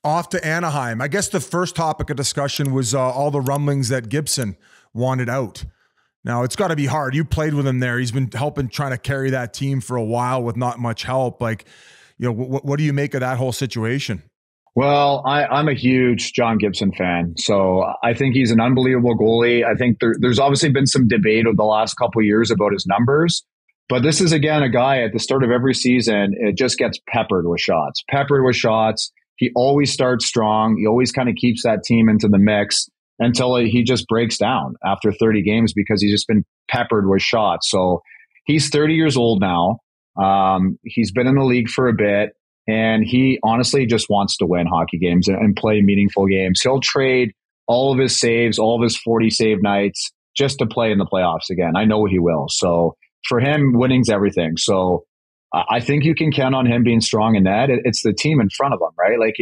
off to Anaheim. I guess the first topic of discussion was all the rumblings that Gibson wanted out. Now, it's got to be hard. You played with him there. He's been helping, trying to carry that team for a while with not much help. Like, what do you make of that whole situation? Well, I'm a huge John Gibson fan, so I think he's an unbelievable goalie. I think there's obviously been some debate over the last couple of years about his numbers, but this is, again, a guy at the start of every season, it just gets peppered with shots. He always starts strong. He always kind of keeps that team into the mix until he just breaks down after 30 games because he's just been peppered with shots. So he's 30 years old now. He's been in the league for a bit. And he honestly just wants to win hockey games and play meaningful games. He'll trade all of his saves, all of his 40 save nights just to play in the playoffs again. I know he will. So for him, winning's everything. So I think you can count on him being strong in that. It's the team in front of him, right? Like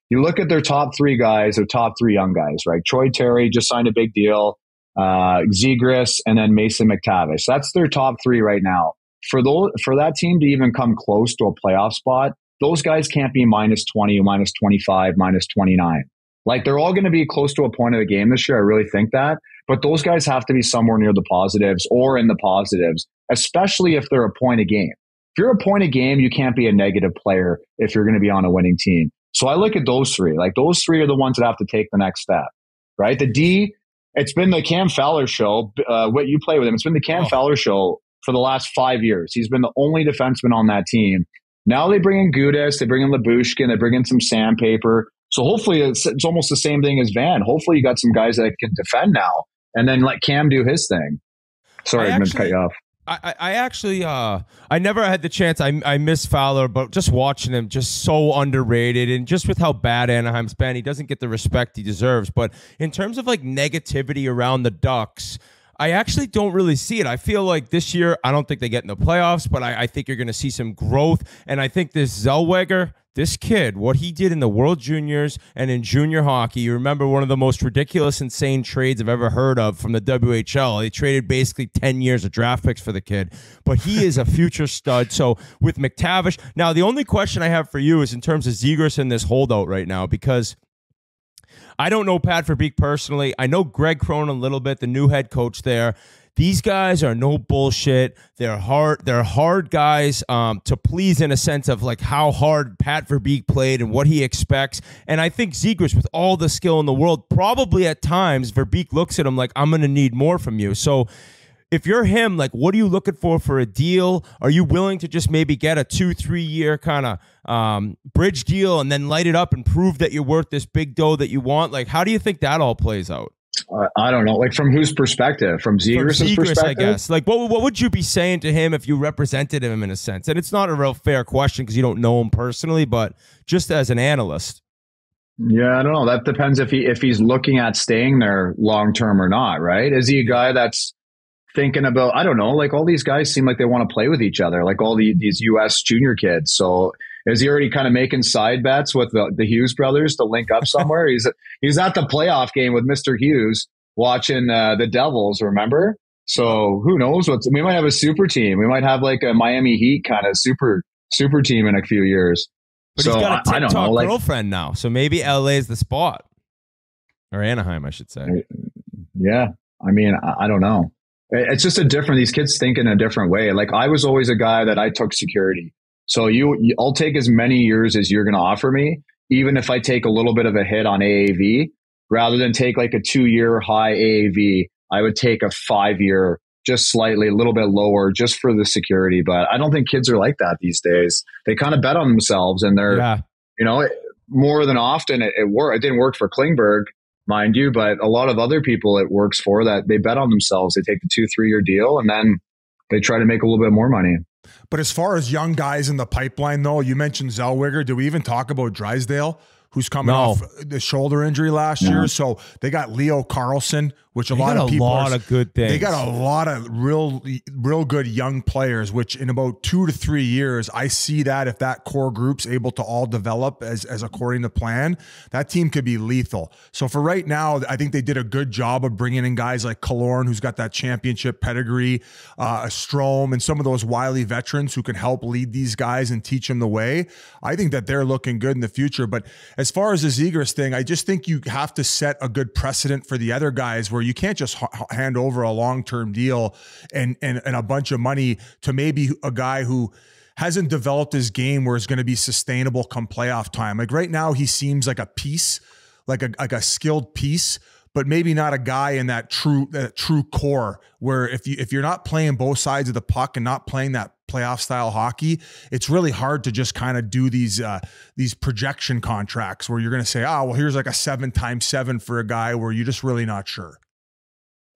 you look at their top three guys, their top three young guys, right? Troy Terry just signed a big deal, Zegras, and then Mason McTavish. That's their top three right now. For that team to even come close to a playoff spot, those guys can't be minus 20, minus 25, minus 29. Like they're all going to be close to a point of the game this year. I really think that. But those guys have to be somewhere near the positives or in the positives, especially if they're a point a game. If you're a point a game, you can't be a negative player if you're going to be on a winning team. So I look at those three. Like those three are the ones that have to take the next step, right? The D, it's been the Cam Fowler show. What you play with him, it's been the Cam Fowler show for the last 5 years. He's been the only defenseman on that team. Now they bring in Gudas, they bring in Labushkin, they bring in some sandpaper. So hopefully it's almost the same thing as Van. Hopefully you got some guys that can defend now and then let Cam do his thing. Sorry, I'm going to cut you off. I actually, I never had the chance. I miss Fowler, but just watching him, just so underrated. And just with how bad Anaheim's been, he doesn't get the respect he deserves. But in terms of like negativity around the Ducks, I actually don't really see it. I feel like this year, I don't think they get in the playoffs, but I think you're going to see some growth. And I think this Zellweger, this kid, what he did in the World Juniors and in junior hockey, you remember one of the most ridiculous, insane trades I've ever heard of from the WHL. They traded basically 10 years of draft picks for the kid, but he is a future stud. So with McTavish, now the only question I have for you is in terms of Zegras in this holdout right now, because I don't know Pat Verbeek personally. I know Greg Cronin a little bit, the new head coach there. These guys are no bullshit. They're hard guys to please in a sense of like how hard Pat Verbeek played and what he expects. And I think Zegras, with all the skill in the world, probably at times Verbeek looks at him like, I'm going to need more from you. So if you're him, like, what are you looking for a deal? Are you willing to just maybe get a 2-3 year kind of bridge deal and then light it up and prove that you're worth this big dough that you want? Like, how do you think that all plays out? I don't know. Like, from whose perspective? From Zegras' perspective? I guess. Like, what would you be saying to him if you represented him in a sense? And it's not a real fair question because you don't know him personally, but just as an analyst. Yeah, I don't know. That depends if he's looking at staying there long term or not, right? Is he a guy that's thinking about, I don't know, like all these guys seem like they want to play with each other, like all these U.S. junior kids. So is he already kind of making side bets with the Hughes brothers to link up somewhere? He's at the playoff game with Mr. Hughes watching the Devils, remember? So who knows? We might have a super team. We might have like a Miami Heat kind of super team in a few years. But so he's got a I don't know, like, girlfriend now. So maybe LA is the spot. Or Anaheim, I should say. Yeah. I mean, I don't know. It's just these kids think in a different way. Like, I was always a guy that I took security. So I'll take as many years as you're going to offer me, even if I take a little bit of a hit on AAV, rather than take like a 2-year high AAV. I would take a 5-year, just slightly, a little bit lower, just for the security. But I don't think kids are like that these days. They kind of bet on themselves, and they're, more than often it worked. It didn't work for Klingberg, mind you, but a lot of other people it works for, that they bet on themselves. They take the 2-3 year deal and then they try to make a little bit more money. But as far as young guys in the pipeline, though, you mentioned Zellweger. Do we even talk about Drysdale, who's coming off the shoulder injury last year? So they got Leo Carlson, which a lot of people of good things. They got a lot of real good young players, which in about 2 to 3 years, I see that if that core group's able to all develop as according to plan, that team could be lethal. So for right now, I think they did a good job of bringing in guys like Killorn, who's got that championship pedigree, Strome, and some of those wily veterans who can help lead these guys and teach them the way. I think that they're looking good in the future. But as as far as the Zegras thing, I just think you have to set a good precedent for the other guys where you can't just hand over a long-term deal and a bunch of money to maybe a guy who hasn't developed his game where it's going to be sustainable come playoff time. Like right now, he seems like a piece, like a skilled piece, but maybe not a guy in that true core where if you're not playing both sides of the puck and not playing that playoff style hockey, it's really hard to just kind of do these projection contracts where you're going to say, oh, well, here's like a 7x7 for a guy where you're just really not sure.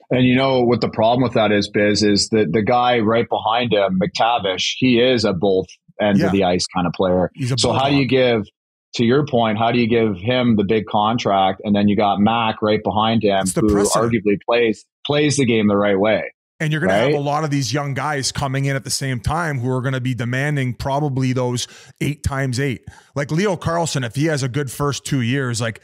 And you know what the problem with that is, Biz, is that the guy right behind him, McTavish, he is a both ends of the ice kind of player. So how do you give, to your point, how do you give him the big contract, and then you got Mac right behind him who arguably plays the game the right way? And you're going to have a lot of these young guys coming in at the same time who are going to be demanding probably those 8x8. Like Leo Carlson, if he has a good first 2 years, like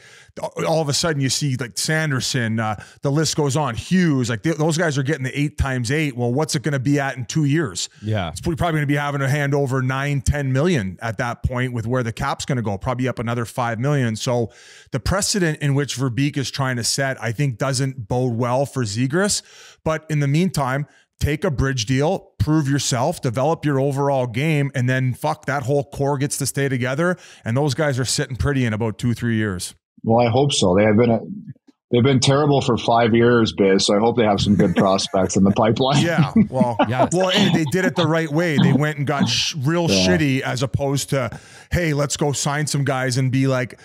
all of a sudden you see like Sanderson, the list goes on, Hughes, like those guys are getting the 8x8. Well, what's it going to be at in 2 years? Yeah. It's probably going to be having to hand over 9-10 million at that point with where the cap's going to go, probably up another 5 million. So the precedent in which Verbeek is trying to set, I think doesn't bode well for Zegras. But in the meantime, take a bridge deal, prove yourself, develop your overall game, and then that whole core gets to stay together. And those guys are sitting pretty in about 2-3 years. Well, I hope so. They've been terrible for 5 years, Biz. So I hope they have some good prospects in the pipeline. Yeah. Well, and they did it the right way. They went and got real shitty as opposed to, hey, let's go sign some guys and be like,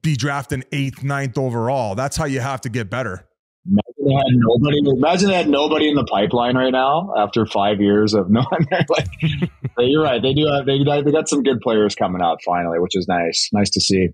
be drafting 8th, 9th overall. That's how you have to get better. Imagine they had nobody in the pipeline right now after 5 years of no one there. Like, you're right. They got some good players coming up finally, which is nice. Nice to see.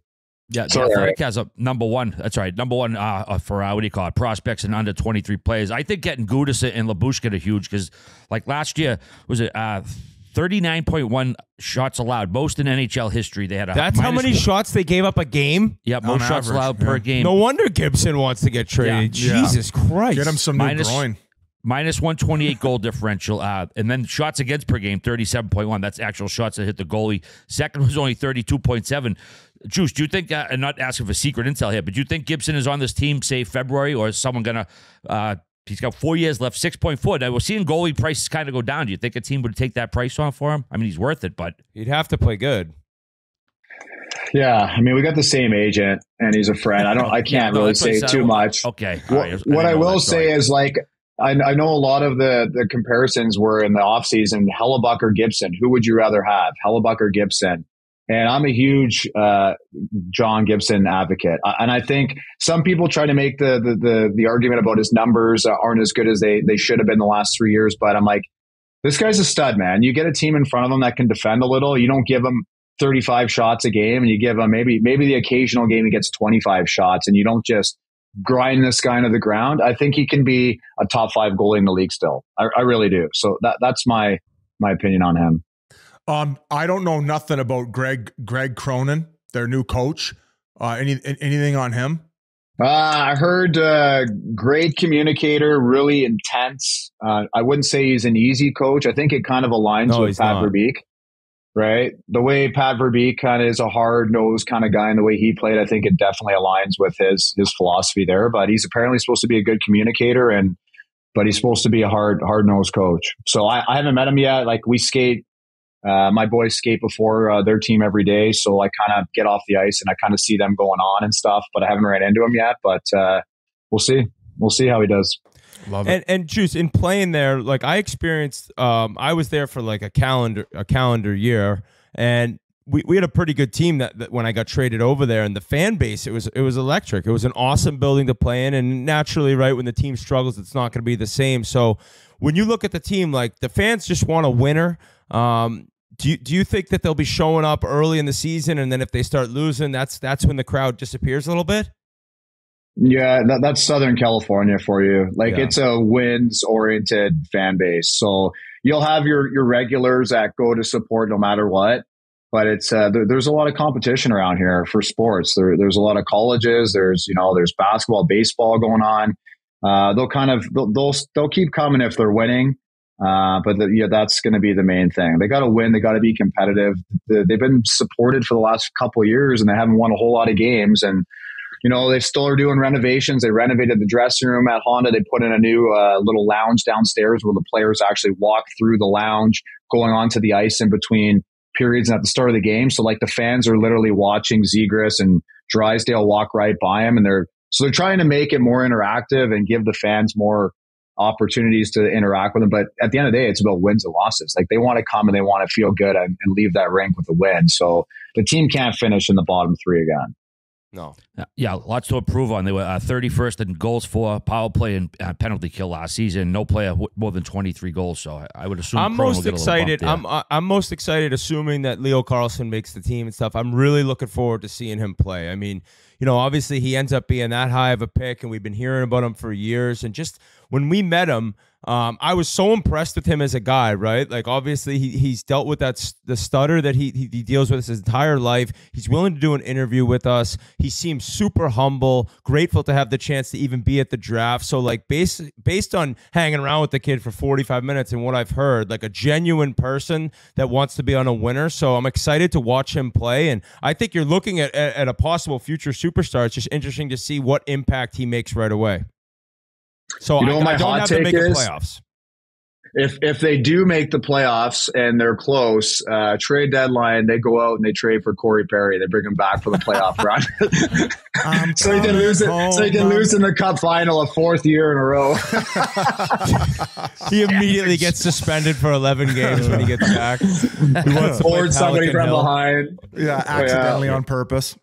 Yeah, the Athletic has a number one. That's right, number one for what do you call it? Prospects and under 23 players. I think getting Gudis and Labushkin are huge because, like last year, was it 39.1 shots allowed, most in NHL history. They had that's how many shots they gave up a game. Yeah, most shots allowed per game. No wonder Gibson wants to get traded. Yeah. Jesus Christ, get him some new groin. Minus 128 goal differential, and then shots against per game 37.1. That's actual shots that hit the goalie. Second was only 32.7. Juice, do you think? And not asking for secret intel here, but do you think Gibson is on this team, say February, or is someone gonna? He's got 4 years left, 6.4. Now, we're seeing goalie prices kind of go down. Do you think a team would take that price on for him? I mean, he's worth it, but he'd have to play good. Yeah, I mean, we got the same agent, and he's a friend. I can't really say too much. Okay. What I will say is, like, I know a lot of the comparisons were in the offseason, Hellebuck or Gibson. Who would you rather have, Hellebuck or Gibson? And I'm a huge John Gibson advocate. And I think some people try to make the argument about his numbers aren't as good as they should have been the last 3 years. But I'm like, this guy's a stud, man. You get a team in front of him that can defend a little. You don't give him 35 shots a game, and you give him maybe the occasional game he gets 25 shots, and you don't just grind this guy into the ground. I think he can be a top 5 goalie in the league still. I really do. So that's my opinion on him. I don't know nothing about Greg Cronin, their new coach. Anything on him? I heard great communicator, really intense. I wouldn't say he's an easy coach. I think it kind of aligns with Pat Verbeek, right? The way Pat Verbeek kind of is a hard-nosed kind of guy, and the way he played, I think it definitely aligns with his philosophy there. But he's apparently supposed to be a good communicator, but he's supposed to be a hard-nosed coach. So I haven't met him yet. Like, we skate. My boys skate before their team every day, so I kind of get off the ice and I kind of see them going on and stuff, but I haven't ran into him yet, but we'll see. We'll see how he does. Love it. And Juice, in playing there, like I experienced, I was there for like a calendar year, and we had a pretty good team that when I got traded over there, and the fan base, it was electric. It was an awesome building to play in, and naturally, right, when the team struggles, it's not going to be the same. So when you look at the team, like the fans just want a winner. Do you think that they'll be showing up early in the season, and then if they start losing, that's when the crowd disappears a little bit? Yeah, that's Southern California for you. Like, it's a wins-oriented fan base. So you'll have your regulars that go to support no matter what. But it's there's a lot of competition around here for sports. There's a lot of colleges. There's basketball, baseball going on. They'll keep coming if they're winning. That's going to be the main thing. They got to win. They got to be competitive. They've been supported for the last couple of years, and they haven't won a whole lot of games. And they still are doing renovations. They renovated the dressing room at Honda. They put in a new little lounge downstairs where the players actually walk through the lounge, going onto the ice in between periods and at the start of the game. So like the fans are literally watching Zegras and Drysdale walk right by them, and they're trying to make it more interactive and give the fans more opportunities to interact with them. But at the end of the day, it's about wins and losses. Like they want to come and they want to feel good and leave that rink with a win. So the team can't finish in the bottom three again. No. Yeah, lots to improve on. They were 31st in goals for, power play, and penalty kill last season. No player more than 23 goals. So I would assume I'm most excited. I'm most excited, assuming that Leo Carlsson makes the team and stuff. I'm really looking forward to seeing him play. I mean, obviously he ends up being that high of a pick, and we've been hearing about him for years. And just when we met him, I was so impressed with him as a guy, right? Like, obviously, he's dealt with the stutter that he deals with his entire life. He's willing to do an interview with us. He seems super humble, grateful to have the chance to even be at the draft. So, like, based on hanging around with the kid for 45 minutes and what I've heard, like a genuine person that wants to be on a winner. So I'm excited to watch him play. And I think you're looking at a possible future superstar. It's just interesting to see what impact he makes right away. So I don't have to make the playoffs. If they do make the playoffs and they're close, trade deadline, they go out and they trade for Corey Perry. They bring him back for the playoff run. So he can lose it. So he can lose in the Cup final a fourth year in a row. He immediately gets suspended for 11 games when he gets back. Or somebody from behind. Yeah, accidentally on purpose.